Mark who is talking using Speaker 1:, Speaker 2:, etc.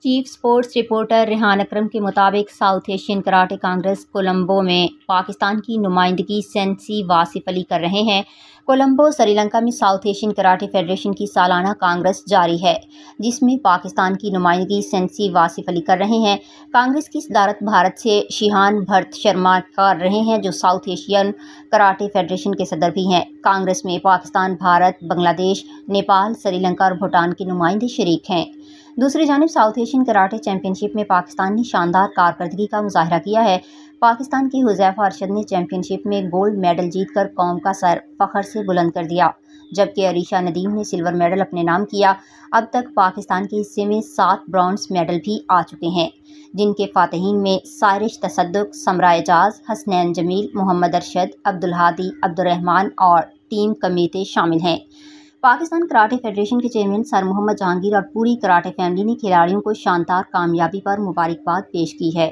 Speaker 1: Chief sports reporter Rehan اکرم کے مطابق south Asian karate Congress Colombo میں پاکستان کی نمائندگی سینسی واصف علی کر رہے ہیں۔ کولمبو، سری لنکا میں ساؤتھ ایشین کراٹے فیڈریشن کی سالانہ کانگریس جاری ہے، جس میں پاکستان کی نمائندگی سینسی واصف علی کر رہے ہیں۔ کانگریس کی صدارت بھارت سے شیہان بھرت شرما کر رہے ہیں، جو ساؤتھ ایشین کراٹے فیڈریشن کے صدر بھی ہیں۔ کانگریس میں پاکستان، بھارت، بنگلہ دیش، نیپال، سری لنکا اور بھوٹان کے نمائندے شریک ہیں۔ دوسری جانب ساؤتھ ایشین کراٹے چیمپئن شپ میں پاکستان نے شاندار کارکردگی کا مظاہرہ کیا ہے۔ پاکستان کی حذیفہ ارشد نے چیمپئن شپ میں گولڈ میڈل جیت کر قوم کا سر فخر سے بلند کر دیا، جبکہ عریشہ ندیم نے سلور میڈل اپنے نام کیا۔ اب تک پاکستان کے حصے میں 7 برونز میڈل بھی آ چکے ہیں، جن کے فاتحین میں سائرش تصدق، سمرہ اعجاز، حسنین جمیل، محمد ارشد، عبدالہادی، عبدالرحمان اور ٹیم کمیتے شامل ہیں۔ پاکستان کراٹے فیڈریشن کے چیئرمین سر محمد جہانگیر اور پوری کراٹے فیملی نے کھلاڑیوں کو شاندار کامیابی پر مبارکباد پیش کی ہے۔